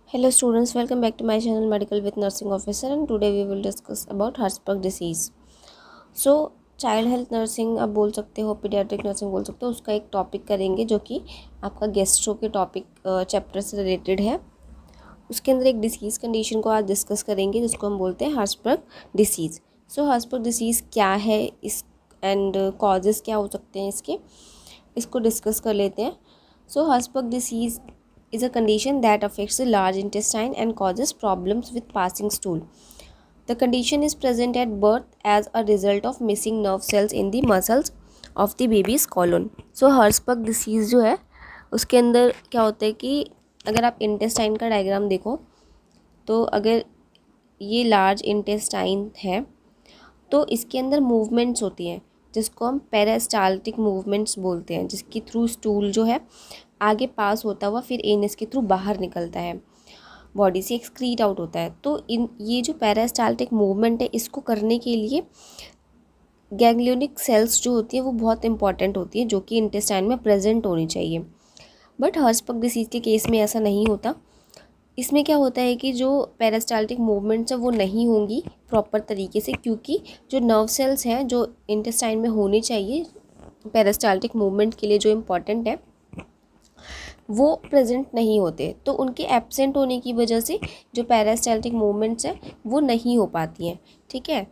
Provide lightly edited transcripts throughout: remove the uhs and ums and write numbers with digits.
Hello students, welcome back to my channel Medical with Nursing Officer, and today we will discuss about Hirschsprung disease. So child health nursing आप बोल सकते हो, paediatric nursing बोल सकते हो, उसका एक टॉपिक करेंगे जो कि आपका गैस्ट्रो के टॉपिक चैप्टर से रिलेटेड है। उसके अंदर एक डिसीज़ कंडीशन को आज डिस्कस करेंगे जिसको हम बोलते हैं हर्शबर्ग डिसीज़। सो हर्शबर्ग डिसीज़ क्या है, इस एंड कॉजेज़ क्या हो सकते हैं इसको डिस्कस कर लेते हैं। सो हर्शबर्ग disease is a condition that affects the large intestine and causes problems with passing stool. The condition is present at birth as a result of missing nerve cells in the muscles of the baby's colon. So Hirschsprung disease जो है उसके अंदर क्या होता है कि अगर आप इंटेस्टाइन का डायग्राम देखो तो अगर ये लार्ज इंटेस्टाइन है तो इसके अंदर मूवमेंट्स होती हैं जिसको हम पेरिस्टाल्टिक मूवमेंट्स बोलते हैं, जिसके थ्रू स्टूल जो है आगे पास होता हुआ फिर एनस के थ्रू बाहर निकलता है, बॉडी से एक्सक्रीट आउट होता है। तो ये जो पेरिस्टाल्टिक मूवमेंट है इसको करने के लिए गैंग्लियोनिक सेल्स जो होती है वो बहुत इंपॉर्टेंट होती है, जो कि इंटेस्टाइन में प्रेजेंट होनी चाहिए। बट हर्शबर्ग डिसीज़ के केस में ऐसा नहीं होता। इसमें क्या होता है कि जो पेरिस्टाल्टिक मूवमेंट्स है वो नहीं होंगी प्रॉपर तरीके से, क्योंकि जो नर्व सेल्स हैं जो इंटेस्टाइन में होने चाहिए पेरिस्टाल्टिक मूवमेंट के लिए जो इम्पॉर्टेंट है वो प्रेजेंट नहीं होते। तो उनके एब्सेंट होने की वजह से जो पेरिस्टाल्टिक मूवमेंट्स हैं वो नहीं हो पाती हैं। ठीक है,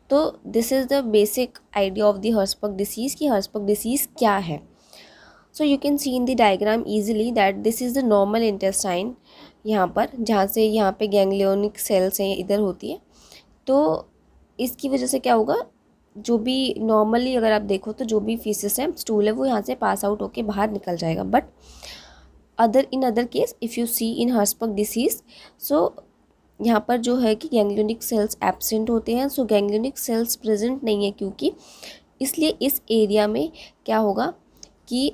तो this is the basic idea of the Hirschsprung disease कि हर्शबर्ग डिसीज़ क्या है। So you can see in the diagram easily that this is the normal intestine, यहाँ पर जहाँ से यहाँ पे गैंग्लियोनिक सेल्स हैं इधर होती है। तो इसकी वजह से क्या होगा, जो भी नॉर्मली अगर आप देखो तो जो भी फीसिस है स्टूल है वो यहाँ से पास आउट होके बाहर निकल जाएगा। But other case if you see in Hirschsprung disease, so यहाँ पर जो है कि गैंग्लियोनिक सेल्स एब्सेंट होते हैं। सो गैंग्लियोनिक सेल्स प्रेजेंट नहीं है क्योंकि इसलिए इस एरिया में क्या होगा कि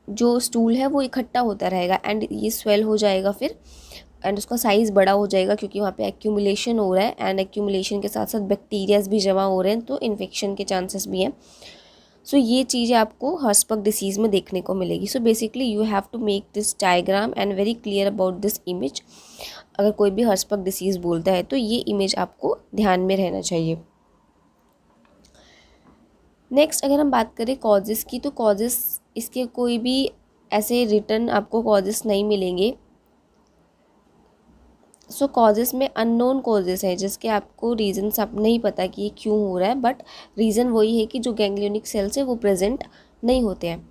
जो स्टूल है वो इकट्ठा होता रहेगा एंड ये स्वेल हो जाएगा फिर, एंड उसका साइज़ बड़ा हो जाएगा क्योंकि वहाँ पे एक्यूमुलेशन हो रहा है एंड एक्यूमुलेशन के साथ साथ बैक्टीरियाज भी जमा हो रहे हैं, तो इन्फेक्शन के चांसेस भी हैं। सो ये चीज़ें आपको हर्शबर्ग डिसीज़ में देखने को मिलेगी। So basically you have to make this diagram and very clear about this image. अगर कोई भी हर्शबर्ग डिसीज़ बोलता है तो ये इमेज आपको ध्यान में रहना चाहिए। नेक्स्ट अगर हम बात करें कॉजेज़ की, तो कॉजेज़ इसके कोई भी ऐसे रिटर्न आपको कॉजेज़ नहीं मिलेंगे। सो कॉजेज़ में अननोन कॉजेज़ है जिसके आपको रीजंस आप नहीं पता कि ये क्यों हो रहा है, बट रीज़न वही है कि जो गैंग्लियोनिक सेल्स है वो प्रेजेंट नहीं होते हैं।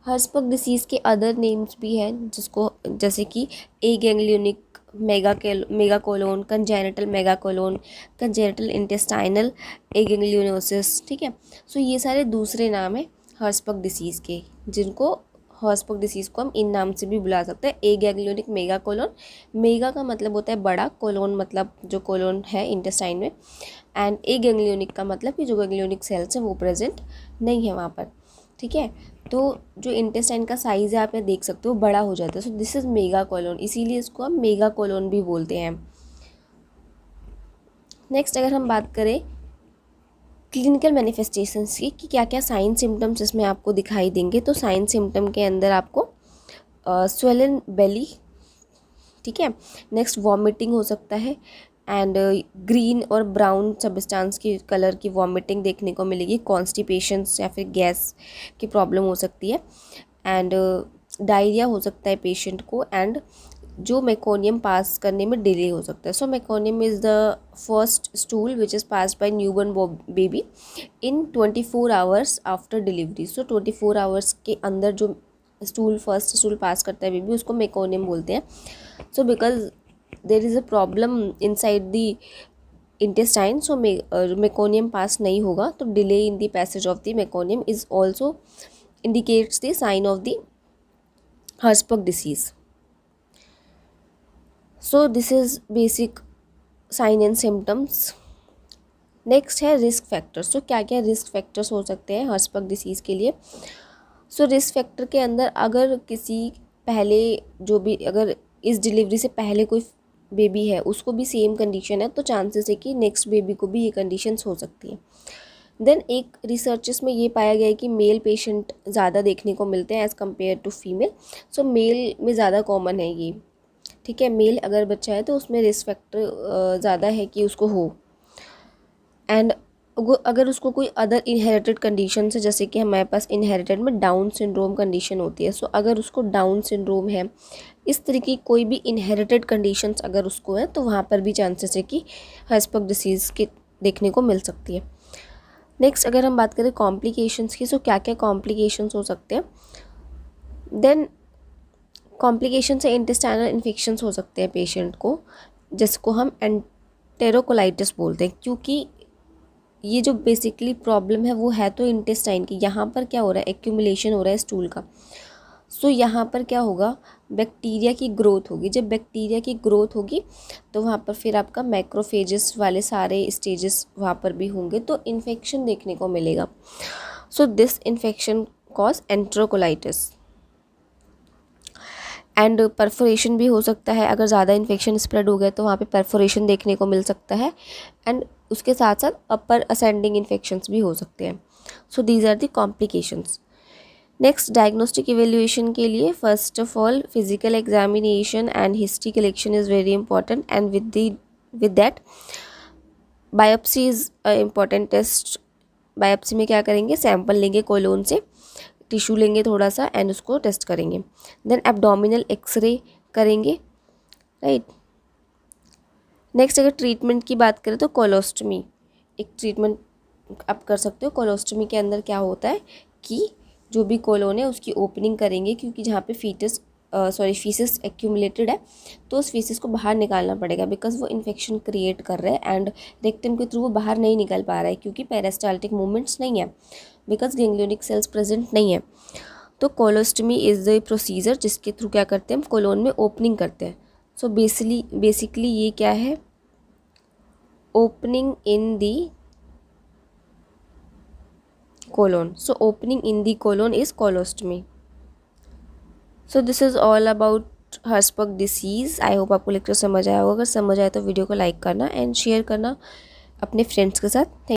हर्शबर्ग डिसीज़ के अदर नेम्स भी हैं जिसको जैसे कि aganglionic megacolon, congenital megacolon, congenital intestinal aganglionosis. ठीक है, सो ये सारे दूसरे नाम हैं हर्शबर्ग डिसीज़ के, जिनको हर्शबर्ग डिसीज़ को हम इन नाम से भी बुला सकते हैं। ए गैंग्लियोनिक मेगाकोलोन, मेगा का मतलब होता है बड़ा, कोलोन मतलब जो कोलोन है इंटेस्टाइन में, एंड ए गैंग्लियोनिक का मतलब कि जो गैंग्लियोनिक सेल्स हैं वो प्रेजेंट नहीं है वहाँ पर। ठीक है, तो जो इंटेस्टाइन का साइज़ है आप यहाँ देख सकते हो बड़ा हो जाता है। So this is mega colon, इसीलिए इसको हम मेगा कोलोन भी बोलते हैं। नेक्स्ट अगर हम बात करें क्लिनिकल मैनिफेस्टेशंस की कि क्या क्या साइन सिम्टम्स इसमें आपको दिखाई देंगे, तो साइन सिम्टम के अंदर आपको स्वेलन बेली, ठीक है, नेक्स्ट वॉमिटिंग हो सकता है एंड ग्रीन और ब्राउन सब्सटेंस की कलर की वॉमिटिंग देखने को मिलेगी, कॉन्स्टिपेशंस या फिर गैस की प्रॉब्लम हो सकती है, एंड डायरिया हो सकता है पेशेंट को, एंड जो मेकोनियम पास करने में डिले हो सकता है। So meconium is the first stool which is pass by newborn baby in 24 hours after delivery. So 24 hours के अंदर जो फर्स्ट स्टूल पास करता है बेबी उसको मेकोनियम बोलते हैं। So because there is a problem inside the intestine, so meconium pass नहीं होगा, तो delay in the passage of the meconium is also indicates the sign of the Hirschsprung disease. So this is basic sign and symptoms. Next है risk factors. तो क्या क्या risk factors हो सकते हैं हर्शबर्ग डिसीज़ के लिए। सो रिस्क फैक्टर के अंदर अगर किसी पहले जो भी अगर इस डिलीवरी से पहले कोई बेबी है उसको भी सेम कंडीशन है तो चांसेस है कि नेक्स्ट बेबी को भी ये कंडीशंस हो सकती हैं। देन एक रिसर्चेस में ये पाया गया है कि मेल पेशेंट ज़्यादा देखने को मिलते हैं as compare to female. So male में ज़्यादा कॉमन है ये ठीक है, मेल अगर बच्चा है तो उसमें रिस्क फैक्टर ज़्यादा है कि उसको हो। एंड अगर उसको कोई अदर इनहेरिटेड कंडीशन है, जैसे कि हमारे पास इनहेरिटेड में डाउन सिंड्रोम कंडीशन होती है, सो अगर उसको डाउन सिंड्रोम है, इस तरह की कोई भी इनहेरिटेड कंडीशंस अगर उसको है, तो वहाँ पर भी चांसेस है कि हर्सबर्ग डिसीज़ के देखने को मिल सकती है। नेक्स्ट अगर हम बात करें कॉम्प्लिकेशंस की, सो क्या क्या कॉम्प्लिकेशंस हो सकते हैं। देन कॉम्प्लिकेशन से इंटेस्टाइनल इन्फेक्शंस हो सकते हैं पेशेंट को, जिसको हम एंटेरोकोलाइटिस बोलते हैं, क्योंकि ये जो बेसिकली प्रॉब्लम है वो है तो इंटेस्टाइन की। यहाँ पर क्या हो रहा है, एक्यूमुलेशन हो रहा है स्टूल का। सो यहाँ पर क्या होगा, बैक्टीरिया की ग्रोथ होगी। जब बैक्टीरिया की ग्रोथ होगी तो वहाँ पर फिर आपका मैक्रोफेजेस वाले सारे स्टेजेस वहाँ पर भी होंगे, तो इन्फेक्शन देखने को मिलेगा। So this infection cause enterocolitis. And perforation भी हो सकता है, अगर ज़्यादा इन्फेक्शन स्प्रेड हो गया तो वहाँ पे परफोरेशन देखने को मिल सकता है। एंड उसके साथ साथ अपर असेंडिंग इन्फेक्शंस भी हो सकते हैं। So these are the complications. Next diagnostic evaluation के लिए first of all physical examination and history collection is very important, and with that biopsy is important test. Biopsy में क्या करेंगे, सैंपल लेंगे कोलोन से, टिश्यू लेंगे थोड़ा सा एंड उसको टेस्ट करेंगे। देन एब्डोमिनल एक्सरे करेंगे, राइट। नेक्स्ट अगर ट्रीटमेंट की बात करें तो कोलोस्टमी एक ट्रीटमेंट आप कर सकते हो। कोलोस्टमी के अंदर क्या होता है कि जो भी कोलोन है उसकी ओपनिंग करेंगे, क्योंकि जहाँ पे फीसिस एक्यूमुलेटेड है तो उस फीसिस को बाहर निकालना पड़ेगा, बिकॉज वो इन्फेक्शन क्रिएट कर रहा है एंड रेक्टम के थ्रू वो बाहर नहीं निकल पा रहा है, क्योंकि पेरिस्टाल्टिक मूवमेंट्स नहीं है, बिकॉज गैंग्लियोनिक सेल्स प्रेजेंट नहीं है। तो कोलोस्टमी इज़ द प्रोसीजर जिसके थ्रू क्या करते हैं, हम कोलोन में ओपनिंग करते हैं। सो बेसिकली ये क्या है, opening in the colon. So opening in the colon is colostomy. So this is all about Herzberg disease. I hope आपको लेक्चर समझ आया होगा। अगर समझ आया तो वीडियो को लाइक करना एंड शेयर करना अपने फ्रेंड्स के साथ।